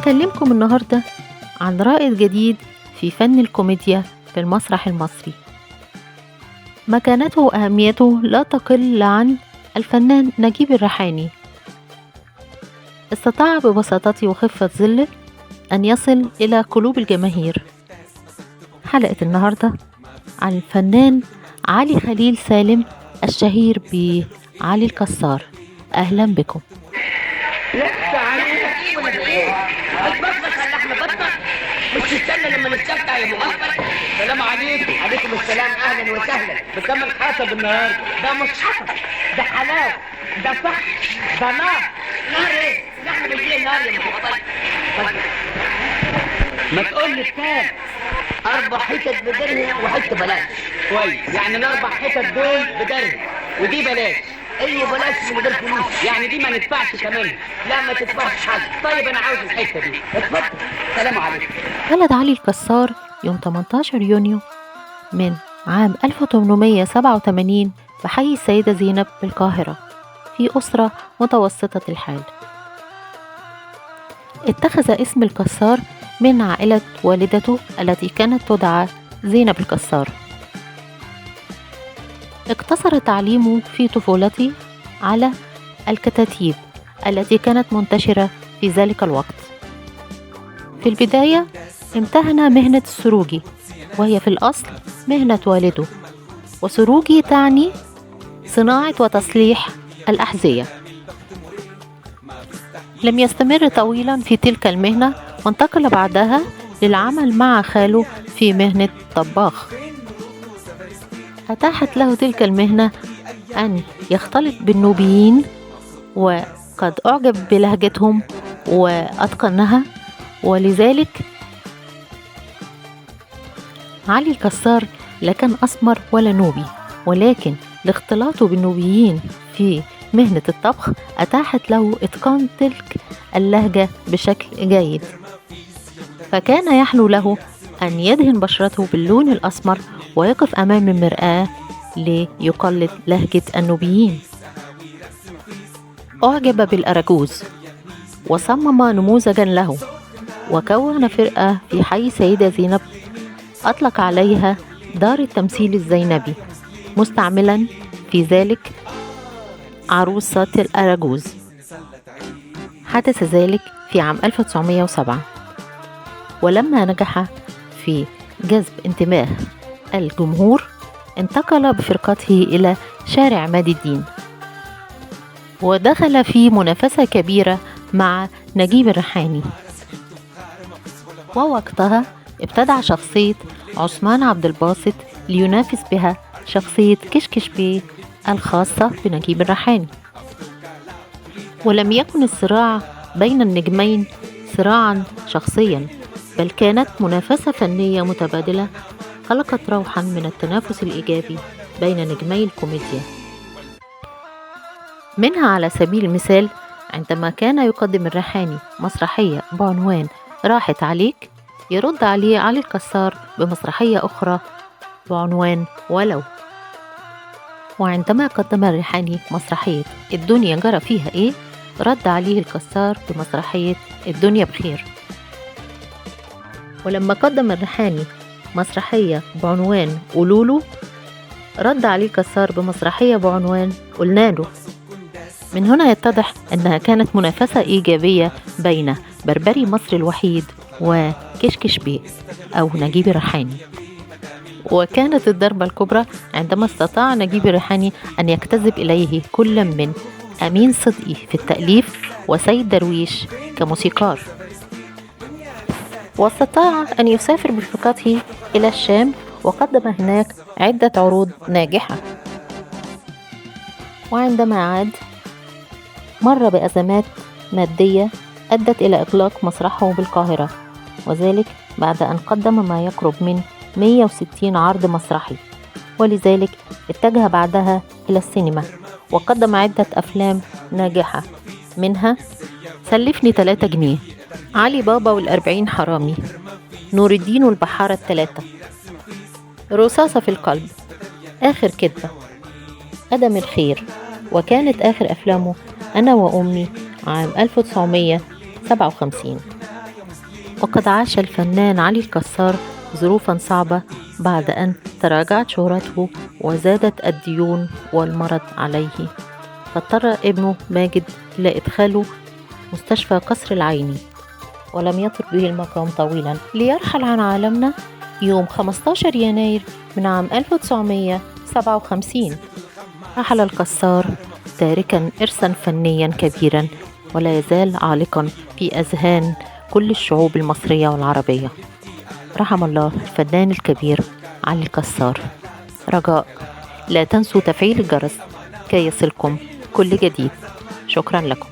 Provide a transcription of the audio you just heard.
هكلمكم النهاردة عن رائد جديد في فن الكوميديا في المسرح المصري. مكانته وأهميته لا تقل عن الفنان نجيب الريحاني. استطاع ببساطته وخفة ظله أن يصل إلى قلوب الجماهير. حلقة النهاردة عن الفنان علي خليل سالم الشهير بعلي الكسار. أهلا بكم. لسه عليك ولا ايه؟ هتبطل اللحمه بطل مش تستنى لما نستمتع يا مغفل. السلام عليكم. عليكم السلام، اهلا وسهلا. بكم الحسب النهارده؟ ده مش حسب، ده حلاوه، ده صح، ده نار. نار ايه؟ نحن بنجيب نار يا مغفل. ما تقول لي كام؟ 4 حتت بدرهم وحته بلاش. كويس، يعني ال4 حتت دول بدرهم ودي بلاش. ايوه بلاش من غير فلوس، يعني دي ما ندفعش كمان. لا ما تدفعش حاجه. طيب انا عاوز الحته دي. اتفضل. سلام عليكم. ولد علي الكسار يوم 18 يونيو من عام 1887 بحي السيدة زينب بالقاهرة في أسرة متوسطة الحال. اتخذ اسم الكسار من عائلة والدته التي كانت تدعى زينب الكسار. اقتصر تعليمه في طفولته على الكتاتيب التي كانت منتشرة في ذلك الوقت. في البداية امتهن مهنة السروجي، وهي في الأصل مهنة والده، وسروجي تعني صناعة وتصليح الأحذية. لم يستمر طويلا في تلك المهنة، وانتقل بعدها للعمل مع خاله في مهنة طباخ. أتاحت له تلك المهنة أن يختلط بالنوبيين، وقد أعجب بلهجتهم وأتقنها، ولذلك علي الكسار لا كان أسمر ولا نوبي، ولكن لاختلاطه بالنوبيين في مهنة الطبخ أتاحت له إتقان تلك اللهجة بشكل جيد، فكان يحلو له أن يدهن بشرته باللون الأسمر ويقف أمام المرآة ليقلد لهجة النوبيين. أعجب بالأراجوز وصمم نموذجا له، وكون فرقة في حي سيدة زينب أطلق عليها دار التمثيل الزينبي، مستعملا في ذلك عروسة الأراجوز. حدث ذلك في عام 1907، ولما نجح في جذب انتباه الجمهور انتقل بفرقته إلى شارع عماد الدين، ودخل في منافسة كبيرة مع نجيب الريحاني. ووقتها ابتدع شخصية عثمان عبد الباسط لينافس بها شخصية كشكش بيه الخاصة بنجيب الريحاني. ولم يكن الصراع بين النجمين صراعا شخصيا، بل كانت منافسة فنية متبادلة خلقت روحا من التنافس الإيجابي بين نجمي الكوميديا. منها على سبيل المثال عندما كان يقدم الريحاني مسرحية بعنوان راحت عليك، يرد عليه علي الكسار بمسرحية أخرى بعنوان ولو. وعندما قدم الريحاني مسرحية الدنيا جرى فيها إيه، رد عليه الكسار بمسرحية الدنيا بخير. ولما قدم الريحاني مسرحية بعنوان قولوله، رد عليه الكسار بمسرحية بعنوان قلناله. من هنا يتضح أنها كانت منافسة إيجابية بين بربري مصر الوحيد وكشكش بيه أو نجيب الريحاني. وكانت الضربة الكبرى عندما استطاع نجيب الريحاني أن يجتذب إليه كل من أمين صدقي في التأليف وسيد درويش كموسيقار، واستطاع أن يسافر بفرقته إلى الشام وقدم هناك عدة عروض ناجحة. وعندما عاد مر بأزمات مادية أدت إلى إغلاق مسرحه بالقاهرة، وذلك بعد أن قدم ما يقرب من 160 عرض مسرحي، ولذلك اتجه بعدها إلى السينما وقدم عدة أفلام ناجحة، منها سلفني 3 جنيه، علي بابا والأربعين حرامي، نور الدين والبحارة الثلاثة، رصاصة في القلب، آخر كدبة، قدم الخير. وكانت آخر أفلامه أنا وأمي عام 1957. وقد عاش الفنان علي الكسار ظروفا صعبة بعد أن تراجعت شهرته وزادت الديون والمرض عليه، فاضطر ابنه ماجد إلى إدخاله مستشفى قصر العيني، ولم يطل به المقام طويلا ليرحل عن عالمنا يوم 15 يناير من عام 1957. رحل الكسار تاركا إرثا فنيا كبيرا ولا يزال عالقا في أذهان كل الشعوب المصرية والعربية. رحم الله الفنان الكبير علي الكسار. رجاء لا تنسوا تفعيل الجرس كي يصلكم كل جديد. شكرا لكم.